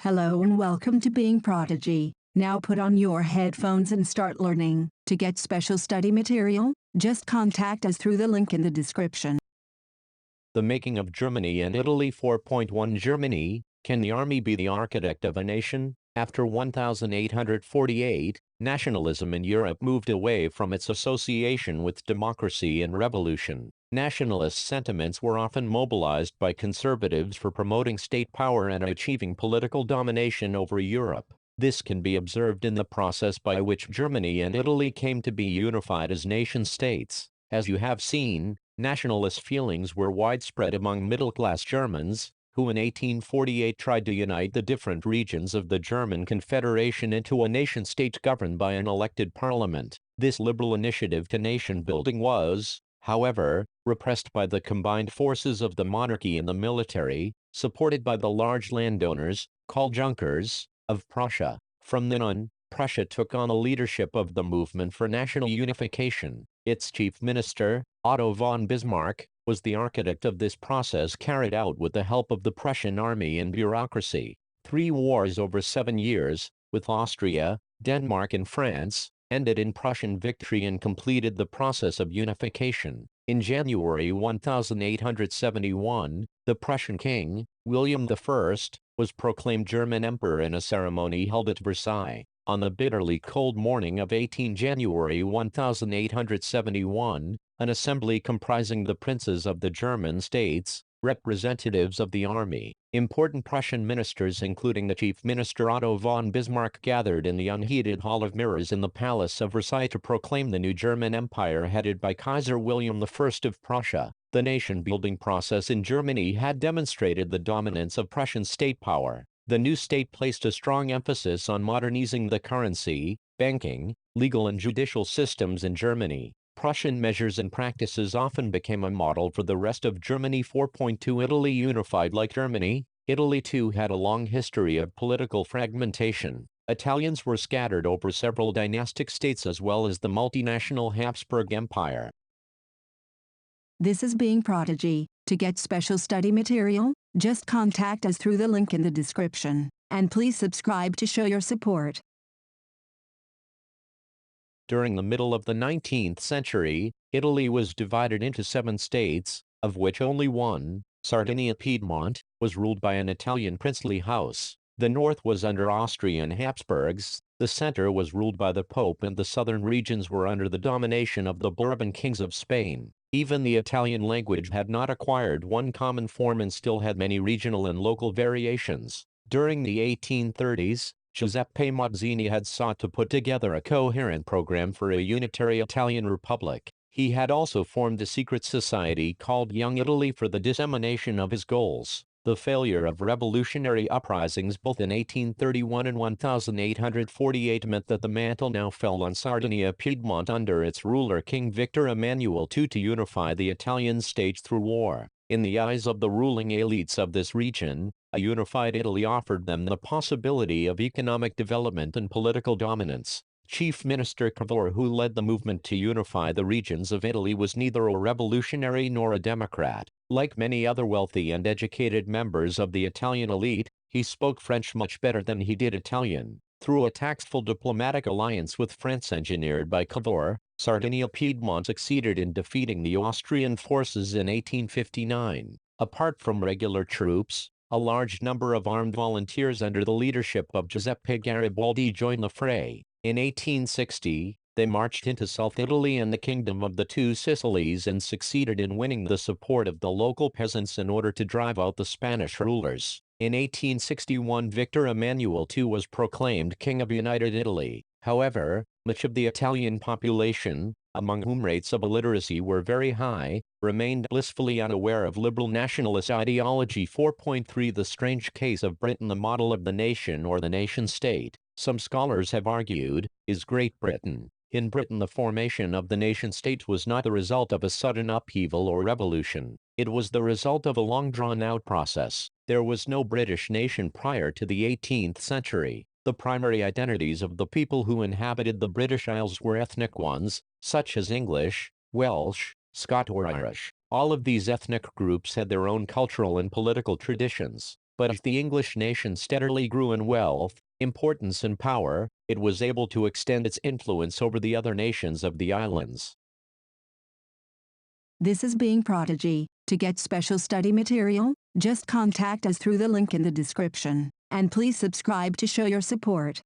Hello and welcome to Being Prodigy. Now put on your headphones and start learning. To get special study material, just contact us through the link in the description. The Making of Germany and Italy 4.1 Germany, can the army be the architect of a nation? After 1848, nationalism in Europe moved away from its association with democracy and revolution. Nationalist sentiments were often mobilized by conservatives for promoting state power and achieving political domination over Europe. This can be observed in the process by which Germany and Italy came to be unified as nation-states. As you have seen, nationalist feelings were widespread among middle-class Germans, who in 1848 tried to unite the different regions of the German Confederation into a nation-state governed by an elected parliament. This liberal initiative to nation-building was, however, repressed by the combined forces of the monarchy and the military, supported by the large landowners, called Junkers, of Prussia. From then on, Prussia took on the leadership of the movement for national unification. Its chief minister, Otto von Bismarck, was the architect of this process carried out with the help of the Prussian army and bureaucracy. 3 wars over 7 years, with Austria, Denmark and France, ended in Prussian victory and completed the process of unification. In January 1871, the Prussian king, William I, was proclaimed German emperor in a ceremony held at Versailles. On the bitterly cold morning of 18 January 1871, an assembly comprising the princes of the German states, representatives of the army, important Prussian ministers including the chief minister Otto von Bismarck gathered in the unheated Hall of Mirrors in the Palace of Versailles to proclaim the new German Empire headed by Kaiser William I of Prussia. The nation-building process in Germany had demonstrated the dominance of Prussian state power. The new state placed a strong emphasis on modernizing the currency, banking, legal and judicial systems in Germany. Prussian measures and practices often became a model for the rest of Germany. 4.2 Italy unified like Germany. Italy too had a long history of political fragmentation. Italians were scattered over several dynastic states as well as the multinational Habsburg Empire. This is Being Prodigy. To get special study material, just contact us through the link in the description. And please subscribe to show your support. During the middle of the 19th century, Italy was divided into 7 states, of which only one, Sardinia-Piedmont, was ruled by an Italian princely house. The north was under Austrian Habsburgs, the center was ruled by the Pope and the southern regions were under the domination of the Bourbon kings of Spain. Even the Italian language had not acquired one common form and still had many regional and local variations. During the 1830s, Giuseppe Mazzini had sought to put together a coherent program for a unitary Italian republic. He had also formed a secret society called Young Italy for the dissemination of his goals. The failure of revolutionary uprisings both in 1831 and 1848 meant that the mantle now fell on Sardinia-Piedmont under its ruler King Victor Emmanuel II to unify the Italian state through war. In the eyes of the ruling elites of this region, a unified Italy offered them the possibility of economic development and political dominance. Chief Minister Cavour, who led the movement to unify the regions of Italy, was neither a revolutionary nor a democrat. Like many other wealthy and educated members of the Italian elite, he spoke French much better than he did Italian. Through a tactful diplomatic alliance with France engineered by Cavour, Sardinia-Piedmont succeeded in defeating the Austrian forces in 1859. Apart from regular troops, a large number of armed volunteers under the leadership of Giuseppe Garibaldi joined the fray. In 1860, they marched into South Italy and the Kingdom of the Two Sicilies and succeeded in winning the support of the local peasants in order to drive out the Spanish rulers. In 1861, Victor Emmanuel II was proclaimed King of United Italy. However, much of the Italian population, among whom rates of illiteracy were very high, remained blissfully unaware of liberal nationalist ideology. 4.3 The strange case of Britain, the model of the nation or the nation-state. Some scholars have argued, is Great Britain. In Britain, the formation of the nation-state was not the result of a sudden upheaval or revolution. It was the result of a long drawn-out process. There was no British nation prior to the 18th century. The primary identities of the people who inhabited the British Isles were ethnic ones, such as English, Welsh, Scot or Irish. All of these ethnic groups had their own cultural and political traditions. But as the English nation steadily grew in wealth, importance and power, it was able to extend its influence over the other nations of the islands. This is Being Prodigy. To get special study material, just contact us through the link in the description, and please subscribe to show your support.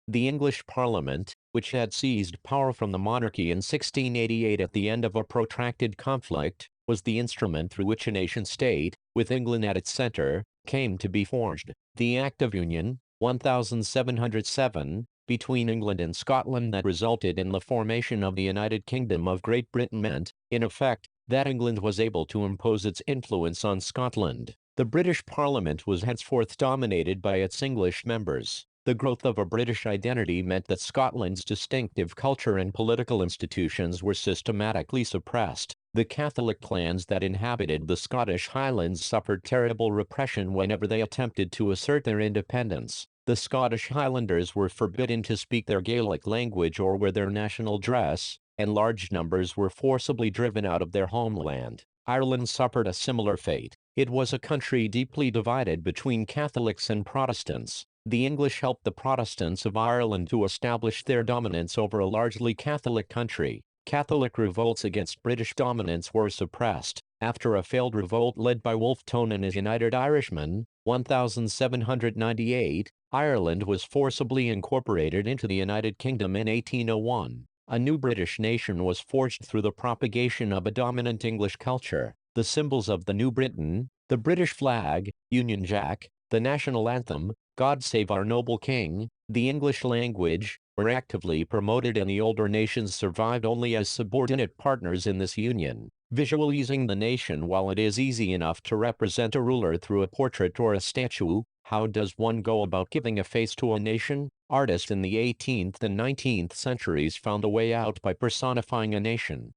The English Parliament, which had seized power from the monarchy in 1688 at the end of a protracted conflict, was the instrument through which a nation-state, with England at its center, came to be forged. The Act of Union, 1707, between England and Scotland that resulted in the formation of the United Kingdom of Great Britain meant, in effect, that England was able to impose its influence on Scotland. The British Parliament was henceforth dominated by its English members. The growth of a British identity meant that Scotland's distinctive culture and political institutions were systematically suppressed. The Catholic clans that inhabited the Scottish Highlands suffered terrible repression whenever they attempted to assert their independence. The Scottish Highlanders were forbidden to speak their Gaelic language or wear their national dress, and large numbers were forcibly driven out of their homeland. Ireland suffered a similar fate. It was a country deeply divided between Catholics and Protestants. The English helped the Protestants of Ireland to establish their dominance over a largely Catholic country. Catholic revolts against British dominance were suppressed. After a failed revolt led by Wolfe Tone and his United Irishmen, 1798, Ireland was forcibly incorporated into the United Kingdom in 1801. A new British nation was forged through the propagation of a dominant English culture. The symbols of the New Britain, the British flag, Union Jack, the national anthem, God Save Our Noble King, the English language, were actively promoted, and the older nations survived only as subordinate partners in this union. Visualizing the nation. While it is easy enough to represent a ruler through a portrait or a statue, how does one go about giving a face to a nation? Artists in the 18th and 19th centuries found a way out by personifying a nation.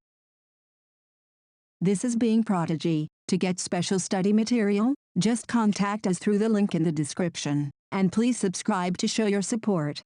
This is Being Prodigy. To get special study material, just contact us through the link in the description, and please subscribe to show your support.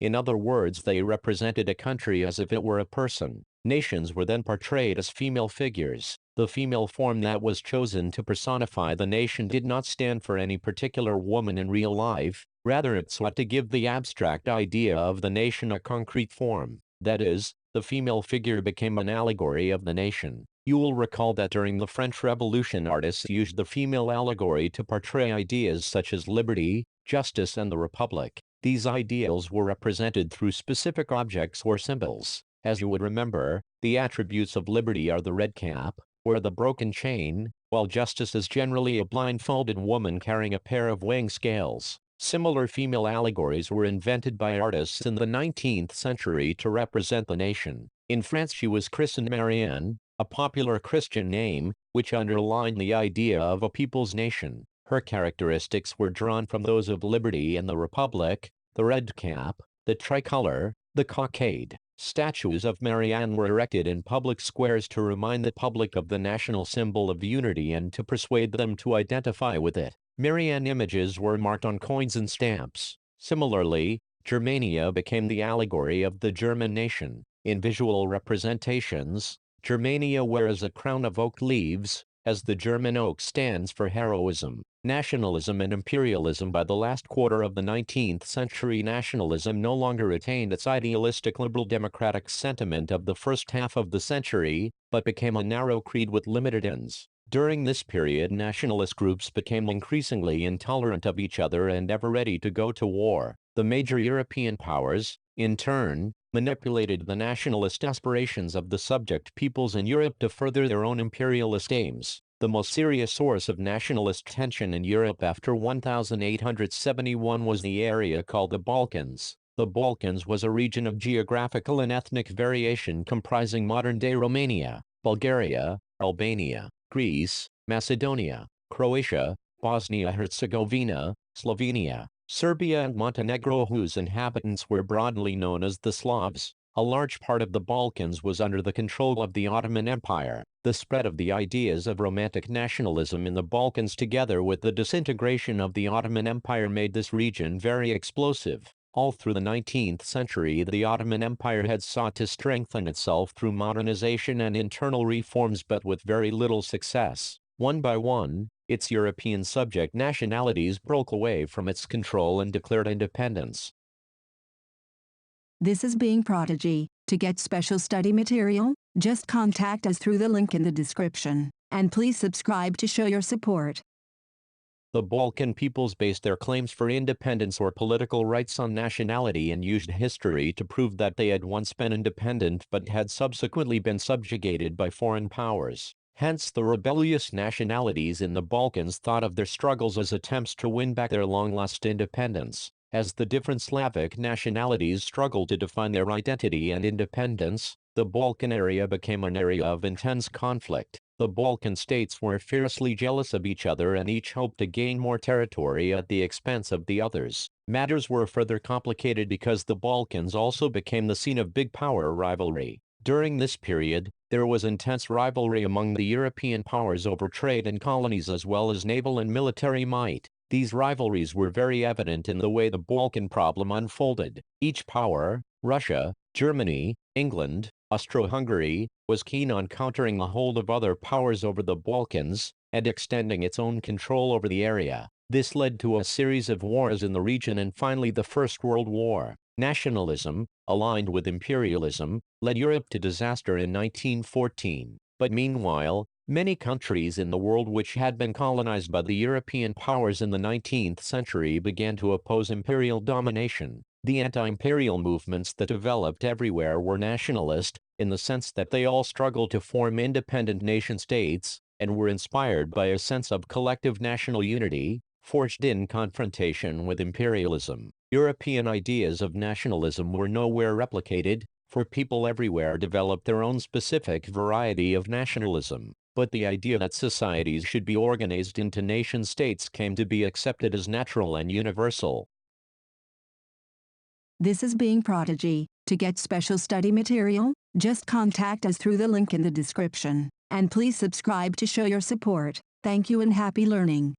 In other words, they represented a country as if it were a person. Nations were then portrayed as female figures. The female form that was chosen to personify the nation did not stand for any particular woman in real life, rather it sought to give the abstract idea of the nation a concrete form. That is, the female figure became an allegory of the nation. You will recall that during the French Revolution, artists used the female allegory to portray ideas such as liberty, justice, and the republic. These ideals were represented through specific objects or symbols. As you would remember, the attributes of liberty are the red cap, or the broken chain, while justice is generally a blindfolded woman carrying a pair of weighing scales. Similar female allegories were invented by artists in the 19th century to represent the nation. In France, she was christened Marianne, a popular Christian name, which underlined the idea of a people's nation. Her characteristics were drawn from those of liberty and the republic: the red cap, the tricolor, the cockade. Statues of Marianne were erected in public squares to remind the public of the national symbol of unity and to persuade them to identify with it. Marianne images were marked on coins and stamps. Similarly, Germania became the allegory of the German nation. In visual representations, Germania wears a crown of oak leaves, as the German oak stands for heroism. Nationalism and imperialism. By the last quarter of the 19th century, nationalism no longer retained its idealistic liberal democratic sentiment of the first half of the century, but became a narrow creed with limited ends. During this period, nationalist groups became increasingly intolerant of each other and ever ready to go to war. The major European powers, in turn, manipulated the nationalist aspirations of the subject peoples in Europe to further their own imperialist aims. The most serious source of nationalist tension in Europe after 1871 was the area called the Balkans. The Balkans was a region of geographical and ethnic variation comprising modern-day Romania, Bulgaria, Albania, Greece, Macedonia, Croatia, Bosnia-Herzegovina, Slovenia, Serbia, and Montenegro, whose inhabitants were broadly known as the Slavs. A large part of the Balkans was under the control of the Ottoman Empire. The spread of the ideas of romantic nationalism in the Balkans together with the disintegration of the Ottoman Empire made this region very explosive. All through the 19th century, the Ottoman Empire had sought to strengthen itself through modernization and internal reforms, but with very little success. One by one, its European subject nationalities broke away from its control and declared independence. This is Being Prodigy. To get special study material, just contact us through the link in the description, and please subscribe to show your support. The Balkan peoples based their claims for independence or political rights on nationality and used history to prove that they had once been independent but had subsequently been subjugated by foreign powers. Hence, the rebellious nationalities in the Balkans thought of their struggles as attempts to win back their long-lost independence. As the different Slavic nationalities struggled to define their identity and independence, the Balkan area became an area of intense conflict. The Balkan states were fiercely jealous of each other and each hoped to gain more territory at the expense of the others. Matters were further complicated because the Balkans also became the scene of big power rivalry. During this period, there was intense rivalry among the European powers over trade and colonies as well as naval and military might. These rivalries were very evident in the way the Balkan problem unfolded. Each power, Russia, Germany, England, Austro-Hungary, was keen on countering the hold of other powers over the Balkans and extending its own control over the area. This led to a series of wars in the region and finally the First World War. Nationalism, aligned with imperialism, led Europe to disaster in 1914. But meanwhile, many countries in the world which had been colonized by the European powers in the 19th century began to oppose imperial domination. The anti-imperial movements that developed everywhere were nationalist, in the sense that they all struggled to form independent nation-states, and were inspired by a sense of collective national unity, forged in confrontation with imperialism. European ideas of nationalism were nowhere replicated, for people everywhere developed their own specific variety of nationalism. But the idea that societies should be organized into nation-states came to be accepted as natural and universal. This is Being Prodigy. To get special study material, just contact us through the link in the description, and please subscribe to show your support. Thank you and happy learning.